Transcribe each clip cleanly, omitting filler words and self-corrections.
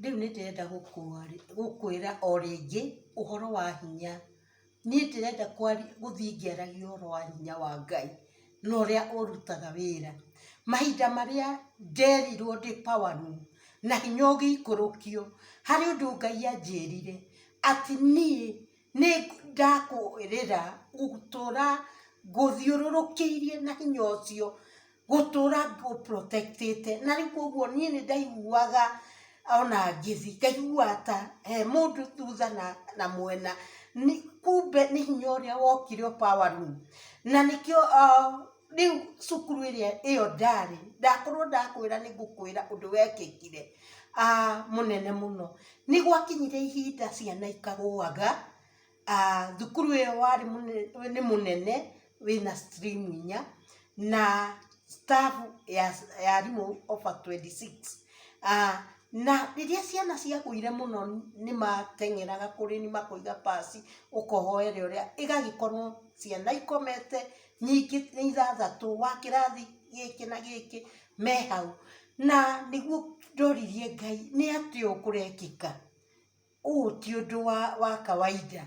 Riu nĩ ndĩrenda gũkwĩra o rĩngĩ ũhoro wa hinya. Niĩ ndĩrenda gũthiĩ ngĩaragia ũhoro wa hinya wa Ngai na ũrĩa ũrutaga wĩra. Mahinda marĩa nderirwo ndĩ power room na hinya ũgĩikũrũkio, harĩ ũndũ Ngai anjĩrire atĩ niĩ nĩ ndakwĩrĩra gũtũra ngũthiũrũrũkĩirie na hinya ũcio, gũtũra ngũ protect-ĩte. Na rĩu koguo niĩ nĩ ndaiguaga ona ngĩthi ngaigua ta he mũndũ thutha na mwena, kumbe nĩ hinya ũrĩa wokire o power room. Na nĩkĩo rĩu cukuru ĩyo ndarĩ, ndakorwo ndakwĩra nĩ ngũkwĩra ũndũ wekĩkire mũnene mũno. Nĩ gwakinyire ihinda ciana ikagũaga, thukuru ĩyo warĩ nĩ mũnene wĩna stream 4 na staff ya arimũ over 26. Na rĩrĩa ciana ciagũire mũno nĩ mateng'eraga kũrĩ ni makoiga pasi ũkohoere ũrĩa, ĩgagĩkorwo ciana ikomete nyingĩ nĩ 6 wa kĩrathi gĩkĩ na gĩkĩ me hau. Na nĩguo ndoririe Ngai, nĩ atĩ ũũ kũrekĩka? Ũũ ti ũndũ wa kawaida.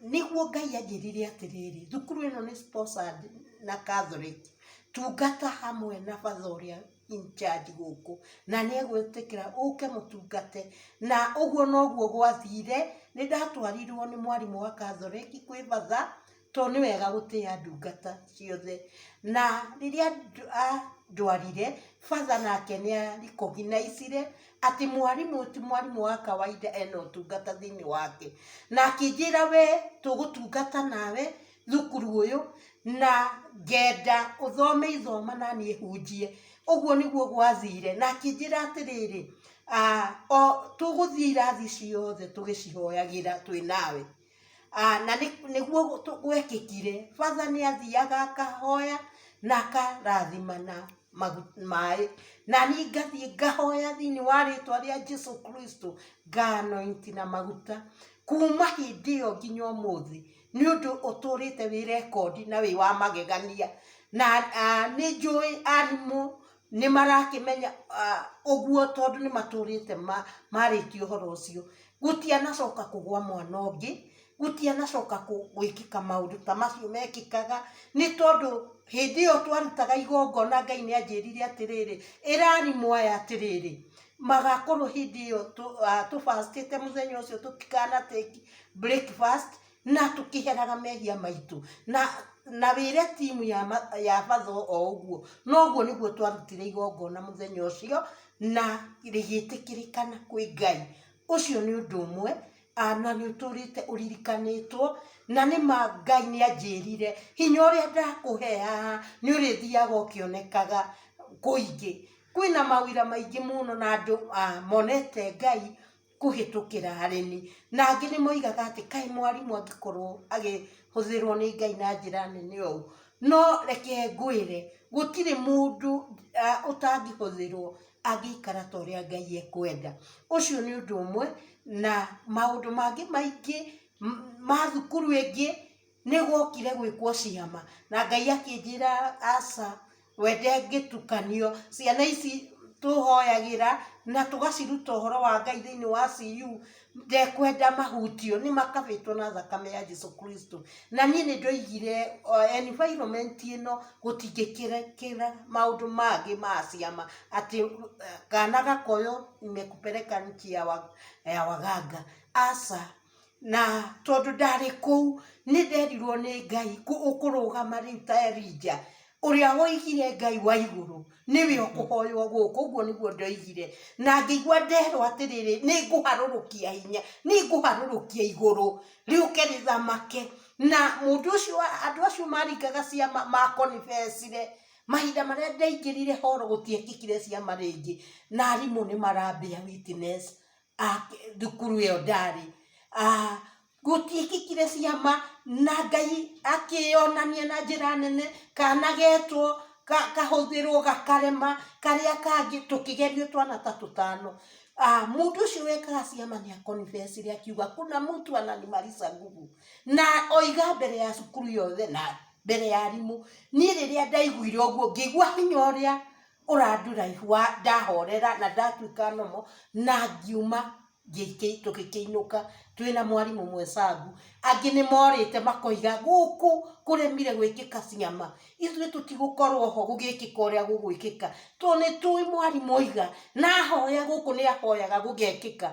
Nĩguo Ngai anjĩrire atĩrĩrĩ, thukuru ĩno nĩ sponsored na Catholic, tungata hamwe na father ũrĩa in charge gũkũ, na nĩ egwĩtĩkĩra ũke mũtungate. Na ũguo noguo gwathire. Nĩ ndatwarirwo nĩ mwarimũ wa Catholic kwĩ father, tondũ nĩ wega gũtĩa ndungata ciothe. Na rĩrĩa ndwarire, father nake nĩ recognize-ire atĩ mwarimũ ti mwarimũ wa kawaida, ena ũtungata thĩinĩ wake. Na akĩnjĩra we tũgũtungata nawe thukuru ũyũ, na ngenda ũthome ithoma na niĩ hunjie. Ũguo nĩguo gwathire. Na akĩnjĩra atĩrĩrĩ, tũgũthiĩ irathi ciothe tũgĩcihoyagĩra twĩ nawe. Na nĩguo gwekĩkire. Father nĩ athiaga akahoya na akarathima na maĩ, na niĩ ngathiĩ ngahoya thĩinĩ wa rĩtwa rĩa Jesũ Kristo, nga-anoint na maguta. Kuma hĩndĩ ĩyo nginya ũmũthĩ nĩ ũndũ ũtũrĩte wĩ rekondi na wĩ wa magegania. Na nĩ njũĩ arimũ nĩ marakĩmenya ũguo, tondũ nĩ matũrĩte marĩtie ũhoro ũcio. Gũtianacoka kũgwa mwana ũngĩ, gũtianacoka gwĩkĩka maũndũ ta macio mekĩkaga, nĩ tondũ hĩndĩ ĩyo twarutaga igongona, Ngai nĩ anjĩrire atĩrĩrĩ, ĩra arimũ aya atĩrĩrĩ, magakorwo hĩndĩ ĩyo tũbactĩte mũthenya ũcio, tũtikana take breakfast, na tũkĩheraga mehia maitũ. Na wĩre timu ya father o ũguo, noguo nĩguo twarutire igongona mũthenya ũcio, na rĩgĩtĩkĩrĩkana kwĩ Ngai. Ũcio nĩ ũndũ ũmwe, na nĩ ũtũrĩte ũririkanĩtwo. Na nĩma Ngai nĩ anjĩrire hinya ũrĩa ndakũhe haha nĩ ũrĩthiaga ũkĩonekaga kũingĩ. Kwĩna mawĩra maingĩ mũno na andũ monete Ngai kũhĩtũkĩra harĩ niĩ. Na angĩ nĩ moigaga atĩ kaĩ mwarimũ angĩkorwo agĩhũthĩrwo nĩ Ngai na njĩra nene ũũ. No reke ngwĩre, gũtirĩ mũndũ ũtangĩhũthĩrwo angĩikara ta ũrĩa Ngai ekwenda. Ũcio nĩ ũndũ ũmwe. Na maũndũ mangĩ maingĩ ma thukuru ĩngĩ nĩ gwokire gwĩkwo ciama, na Ngai akĩnjĩra aca, wende ngĩtukanio, ciana ici tũhoyagĩra na tũgaciruta ũhoro wa Ngai thĩinĩ wa CU, ndekwenda mahutio, nĩ makabĩtwo na thakame ya Jesũ Kristo. Na niĩ nĩ ndoigire environment ĩno gũtingĩkĩra maũndũ mangĩ ma ciama, atĩ kana gakoyo imekupeleka nchi ya waganga, aca. Na tondũ ndarĩ kũu, nĩ nderirwo nĩ Ngai ũkũrũgama rĩu ta Elijah, ũrĩa woigire Ngai wa igũrũ nĩwe ũkũhoywo gũkũ. Ũguo nĩguo ndoigire, na ngĩigua nderwo atĩrĩrĩ, nĩ ngũharũrũkia hinya, nĩ ngũharũrũkia igũrũ rĩũke rĩthamake. Na mũndũ ũcio, andũ acio maringaga ciama makonibecire. Mahinda marĩa ndaingĩrire horo gũtiekĩkire ciama rĩngĩ, na arimũ nĩ marambĩa witness thukuru ĩyo ndarĩ. Gũtiekĩkire ciama, na Ngai akĩonania na njĩra nene. Kana getwo kahũthĩrwo gakarema, karĩa kangĩ tũkĩgerio twana ta 5. Mũndũ ũcio wekaga ciama nĩ akonibecire akiuga kuna mtu ananimaliza nguvu, na oiga mbere ya cukuru yothe na mbere ya arimũ. Niĩ rĩrĩa ndaiguire ũguo ngĩigua hinya ũrĩa ũrandura ihua ndahorera na ndatuĩka nomo na ngiuma tũgĩkĩinũka twĩna mwarimũ mwĩcangu angĩ nĩ morĩte makoiga gũkũ kũremire gwĩkĩka ciama ithuĩ tũtigũkorwo ho gũgĩkĩka ũrĩa gũgwĩkĩka tondũ nĩ tũĩ mwarimũ oiga na ahoya gũkũ nĩ ahoyaga gũgekĩka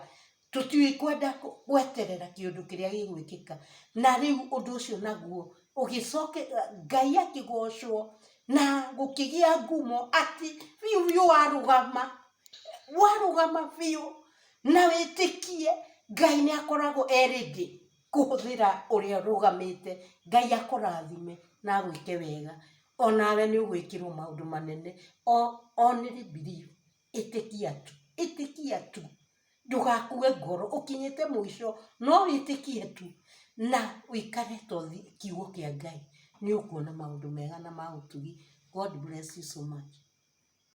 tũtikwenda gweterera kĩũndũ kĩrĩa gĩgwĩkĩka na rĩu ũndũ ũcio naguo ũgĩcoke Ngai akĩgocwo na gũkĩgĩa ngumo atĩ biũ biũ warũgama biũ na wĩtĩkie Ngai nĩ akoragwo ready kũhũthĩra ũrĩa ũrũgamĩte Ngai akũrathime na gwĩke wega onawe nĩ ũgwĩkĩrwo maũndũ manene only believe ĩtĩkia tu ndũgakue ngoro ũkinyĩte mũico no wĩtĩkie tu na wĩikare kiugo kĩa Ngai nĩ ũkuona maũndũ mega na ma ũtugi. God bless you so much.